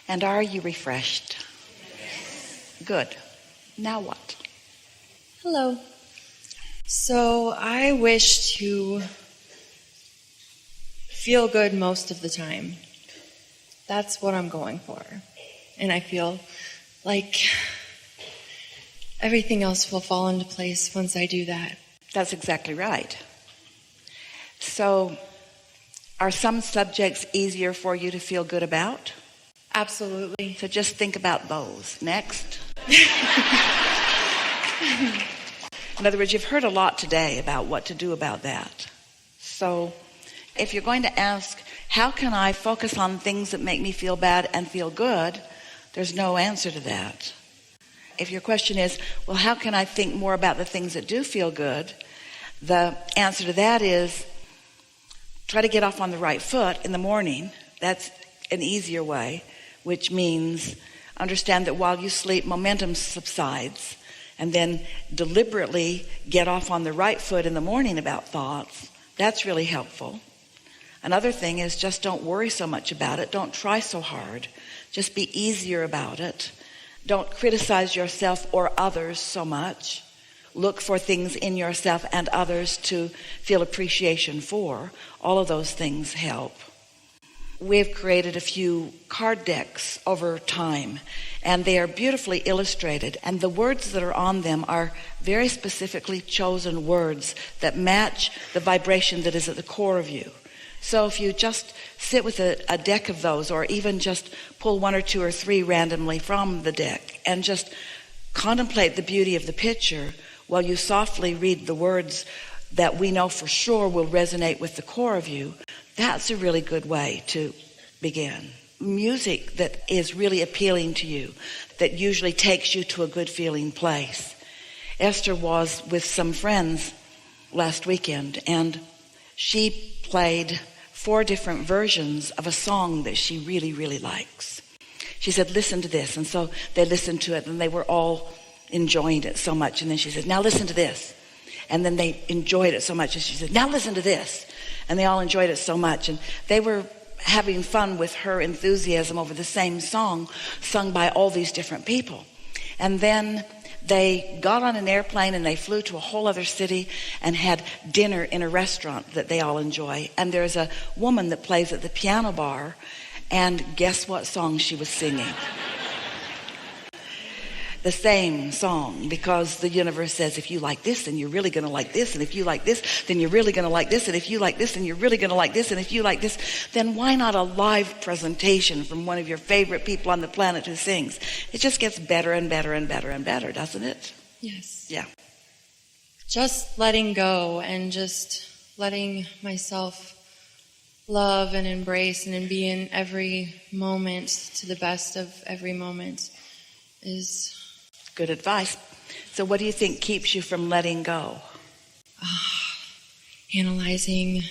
And are you refreshed? Good. Now what? Hello. So I wish to feel good most of the time. That's what I'm going for. And I feel like everything else will fall into place once I do that. That's exactly right. So, are some subjects easier for you to feel good about? Absolutely. So just think about those. Next. In other words, you've heard a lot today about what to do about that. So if you're going to ask, how can I focus on things that make me feel bad and feel good? There's no answer to that. If your question is, well, how can I think more about the things that do feel good? The answer to that is, try to get off on the right foot in the morning. That's an easier way, which means understand that while you sleep, momentum subsides, and then deliberately get off on the right foot in the morning about thoughts. That's really helpful. Another thing is just don't worry so much about it. Don't try so hard. Just be easier about it. Don't criticize yourself or others so much. Look for things in yourself and others to feel appreciation for. All of those things help. We've created a few card decks over time, and they are beautifully illustrated, and the words that are on them are very specifically chosen words that match the vibration that is at the core of you. So if you just sit with a deck of those, or even just pull one or two or three randomly from the deck and just contemplate the beauty of the picture while you softly read the words that we know for sure will resonate with the core of you, that's a really good way to begin. Music that is really appealing to you, that usually takes you to a good feeling place. Esther was with some friends last weekend, and she played 4 different versions of a song that she really, really likes. She said, listen to this. And so they listened to it, and they were all enjoying it so much. And then she said, now listen to this. And then they enjoyed it so much. And she said, now listen to this. And they all enjoyed it so much. And they were having fun with her enthusiasm over the same song sung by all these different people. And then they got on an airplane and they flew to a whole other city and had dinner in a restaurant that they all enjoy. And there's a woman that plays at the piano bar, and guess what song she was singing? The same song, because the universe says, if you like this, then you're really going to like this. And if you like this, then you're really going to like this. And if you like this, then you're really going to like this. And if you like this, then why not a live presentation from one of your favorite people on the planet who sings? It just gets better and better and better and better, doesn't it? Yes. Yeah. Just letting go and just letting myself love and embrace and be in every moment to the best of every moment is good advice. So what do you think keeps you from letting go? Analyzing,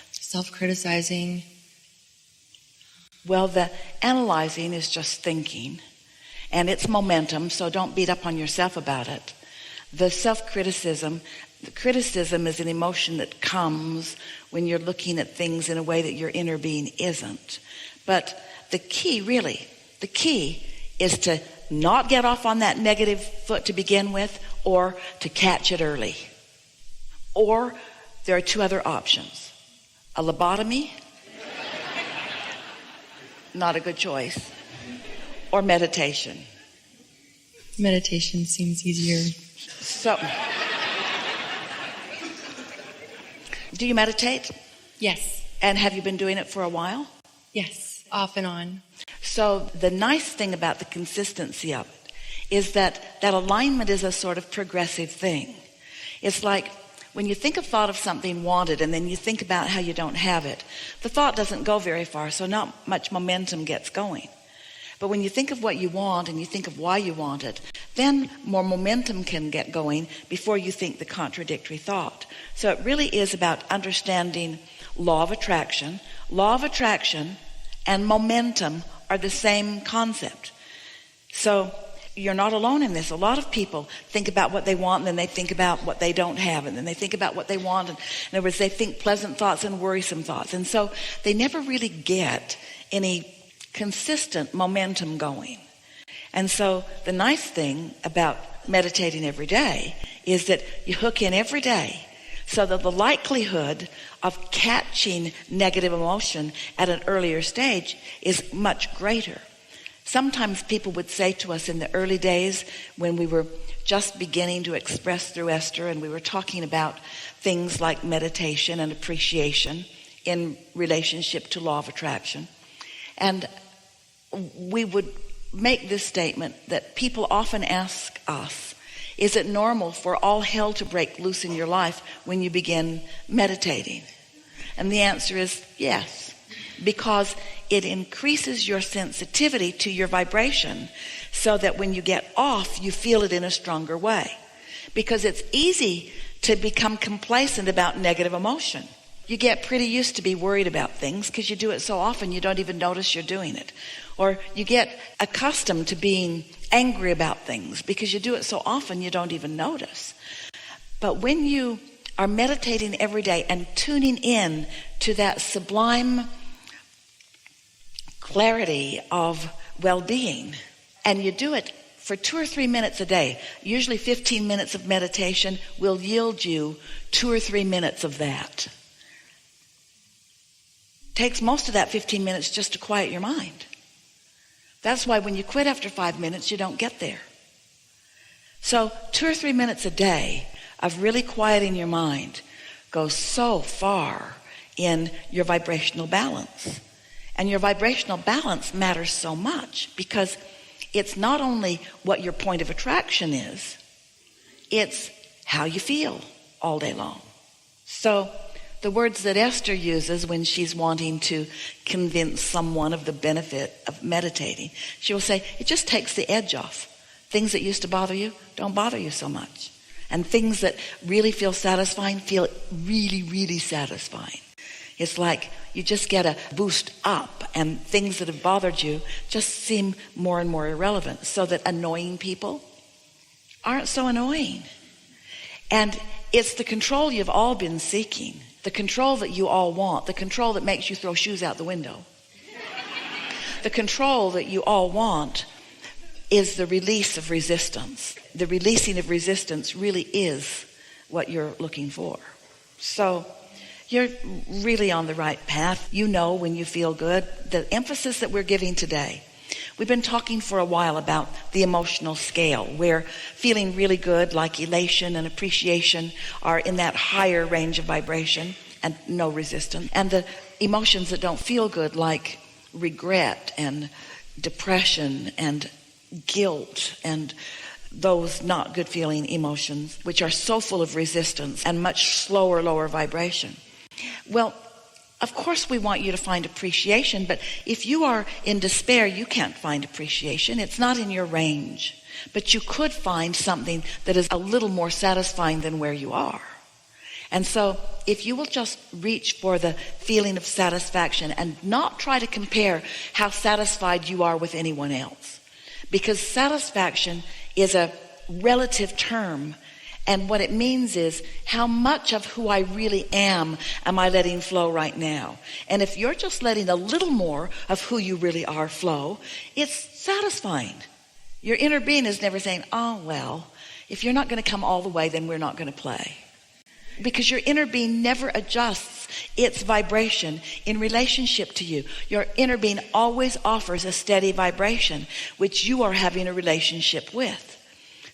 self-criticizing. Well, the analyzing is just thinking, and it's momentum, so don't beat up on yourself about it. The criticism is an emotion that comes when you're looking at things in a way that your inner being isn't. But the key is to not get off on that negative foot to begin with, or to catch it early. Or there are 2 other options. A lobotomy, not a good choice, or meditation. Meditation seems easier. So, do you meditate? Yes. And have you been doing it for a while? Yes, off and on. So the nice thing about the consistency of it is that alignment is a sort of progressive thing. It's like when you think a thought of something wanted and then you think about how you don't have it, the thought doesn't go very far, so not much momentum gets going. But when you think of what you want and you think of why you want it, then more momentum can get going before you think the contradictory thought. So it really is about understanding law of attraction. Law of attraction and momentum are the same concept. So you're not alone in this. A lot of people think about what they want, and then they think about what they don't have, and then they think about what they want. And in other words, they think pleasant thoughts and worrisome thoughts. And so they never really get any consistent momentum going. And so the nice thing about meditating every day is that you hook in every day, so that the likelihood of catching negative emotion at an earlier stage is much greater. Sometimes people would say to us in the early days when we were just beginning to express through Esther, and we were talking about things like meditation and appreciation in relationship to law of attraction, and we would make this statement that people often ask us, is it normal for all hell to break loose in your life when you begin meditating? And the answer is yes, because it increases your sensitivity to your vibration so that when you get off, you feel it in a stronger way. Because it's easy to become complacent about negative emotion. You get pretty used to be worried about things because you do it so often you don't even notice you're doing it. Or you get accustomed to being angry about things because you do it so often you don't even notice. But when you are meditating every day and tuning in to that sublime clarity of well-being, and you do it for 2 or 3 minutes a day, usually 15 minutes of meditation will yield you 2 or 3 minutes of that. It takes most of that 15 minutes just to quiet your mind. That's why when you quit after 5 minutes, you don't get there. So 2 or 3 minutes a day of really quieting your mind goes so far in your vibrational balance. And your vibrational balance matters so much because it's not only what your point of attraction is, it's how you feel all day long. So the words that Esther uses when she's wanting to convince someone of the benefit of meditating, she will say, it just takes the edge off. Things that used to bother you don't bother you so much. And things that really feel satisfying feel really, really satisfying. It's like you just get a boost up, and things that have bothered you just seem more and more irrelevant, so that annoying people aren't so annoying. And it's the control you've all been seeking, the control that you all want, the control that makes you throw shoes out the window. The control that you all want is the release of resistance. The releasing of resistance really is what you're looking for. So you're really on the right path. You know when you feel good. The emphasis that we're giving today, we've been talking for a while about the emotional scale, where feeling really good, like elation and appreciation, are in that higher range of vibration and no resistance. And the emotions that don't feel good, like regret and depression and guilt and those not good feeling emotions, which are so full of resistance and much slower, lower vibration. Well, of course we want you to find appreciation, but if you are in despair, you can't find appreciation. It's not in your range. But you could find something that is a little more satisfying than where you are. And so if you will just reach for the feeling of satisfaction and not try to compare how satisfied you are with anyone else, because satisfaction is a relative term. And what it means is, how much of who I really am I letting flow right now? And if you're just letting a little more of who you really are flow, it's satisfying. Your inner being is never saying, oh, well, if you're not going to come all the way, then we're not going to play. Because your inner being never adjusts its vibration in relationship to you. Your inner being always offers a steady vibration, which you are having a relationship with.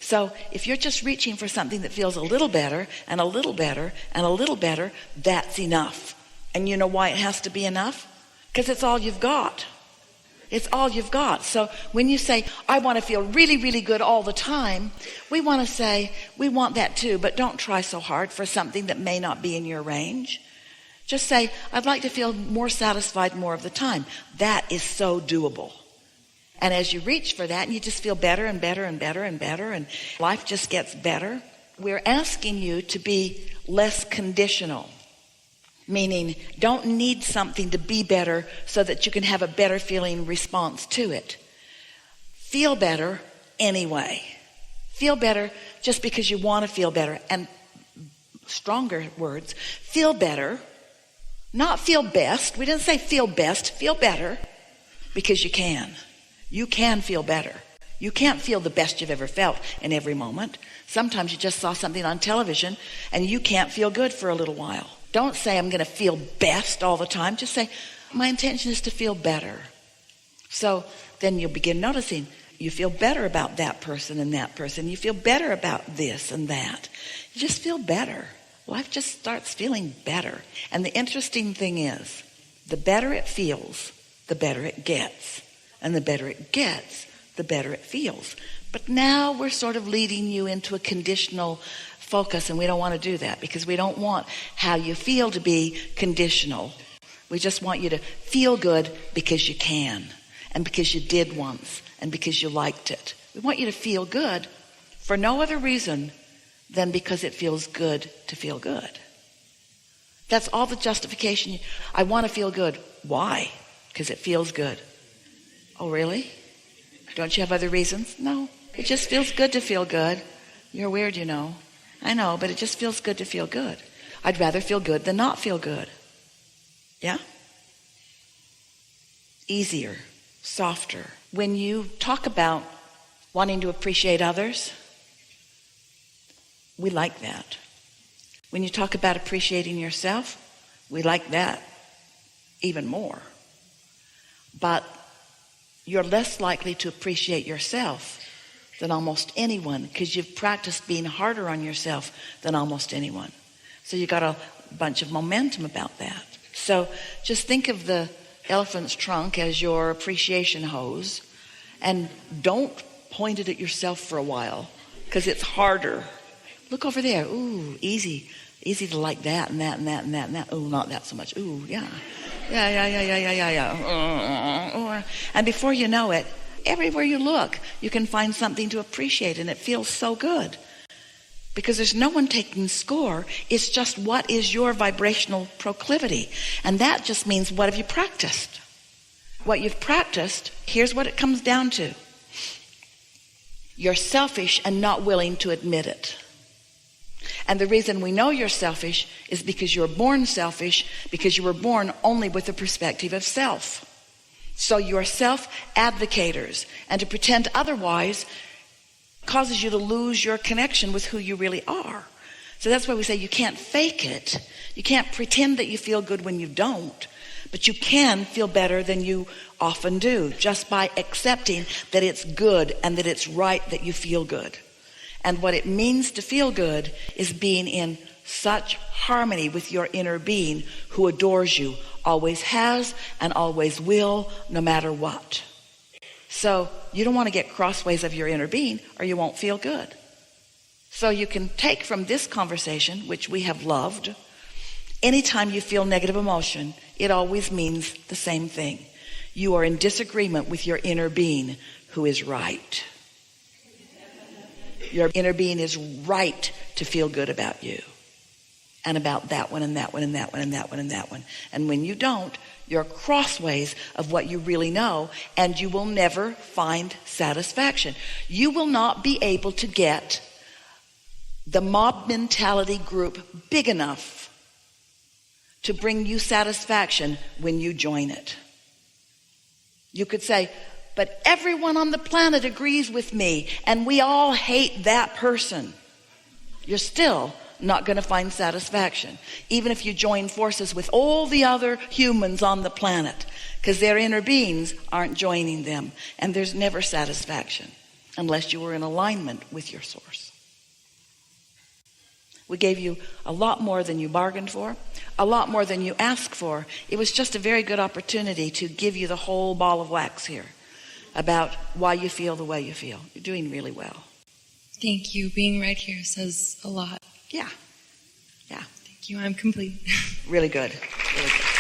So if you're just reaching for something that feels a little better and a little better and a little better, that's enough. And you know why it has to be enough? Because it's all you've got. It's all you've got. So when you say, I want to feel really, really good all the time, we want to say, we want that too, but don't try so hard for something that may not be in your range. Just say, I'd like to feel more satisfied more of the time. That is so doable. And as you reach for that, and you just feel better and better and better and better, and life just gets better, we're asking you to be less conditional. Meaning, don't need something to be better so that you can have a better feeling response to it. Feel better anyway. Feel better just because you want to feel better. And stronger words, feel better, not feel best. We didn't say feel best, feel better. because you can. You can feel better. You can't feel the best you've ever felt in every moment. Sometimes you just saw something on television and you can't feel good for a little while. Don't say, I'm going to feel best all the time. Just say, my intention is to feel better. So then you'll begin noticing you feel better about that person and that person. You feel better about this and that. You just feel better. Life just starts feeling better. And the interesting thing is, the better it feels, the better it gets. And the better it gets, the better it feels. But now we're sort of leading you into a conditional focus, and we don't want to do that because we don't want how you feel to be conditional. We just want you to feel good because you can, and because you did once, and because you liked it. We want you to feel good for no other reason than because it feels good to feel good. That's all the justification. I want to feel good. Why? Because it feels good. Oh, really? Don't you have other reasons? No. It just feels good to feel good. You're weird, you know. I know, but it just feels good to feel good. I'd rather feel good than not feel good. Yeah? Easier, softer. When you talk about wanting to appreciate others, we like that. When you talk about appreciating yourself, we like that even more. But you're less likely to appreciate yourself than almost anyone because you've practiced being harder on yourself than almost anyone. So you got a bunch of momentum about that. So just think of the elephant's trunk as your appreciation hose, and don't point it at yourself for a while because it's harder. Look over there. Ooh, easy to like that and that and that and that and that. Ooh, not that so much. Ooh, yeah. Yeah. And before you know it, everywhere you look, you can find something to appreciate, and it feels so good. Because there's no one taking score. It's just what is your vibrational proclivity. And that just means, what have you practiced? What you've practiced, here's what it comes down to. You're selfish and not willing to admit it. And the reason we know you're selfish is because you were born selfish, because you were born only with the perspective of self. So you're self-advocators, and to pretend otherwise causes you to lose your connection with who you really are. So that's why we say you can't fake it. You can't pretend that you feel good when you don't, but you can feel better than you often do just by accepting that it's good and that it's right that you feel good. And what it means to feel good is being in such harmony with your inner being who adores you, always has and always will, no matter what. So you don't want to get crossways of your inner being or you won't feel good. So you can take from this conversation, which we have loved, anytime you feel negative emotion, it always means the same thing. You are in disagreement with your inner being who is right. Your inner being is right to feel good about you and about that one and that one and that one and that one and that one. And when you don't, you're crossways of what you really know, and you will never find satisfaction. You will not be able to get the mob mentality group big enough to bring you satisfaction when you join it. You could say, but everyone on the planet agrees with me, and we all hate that person. You're still not going to find satisfaction, even if you join forces with all the other humans on the planet, because their inner beings aren't joining them, and there's never satisfaction unless you were in alignment with your source. We gave you a lot more than you bargained for, a lot more than you asked for. It was just a very good opportunity to give you the whole ball of wax here about why you feel the way you feel. You're doing really well. Thank you. Being right here says a lot. Yeah. Thank you. I'm complete. Really good. Really good.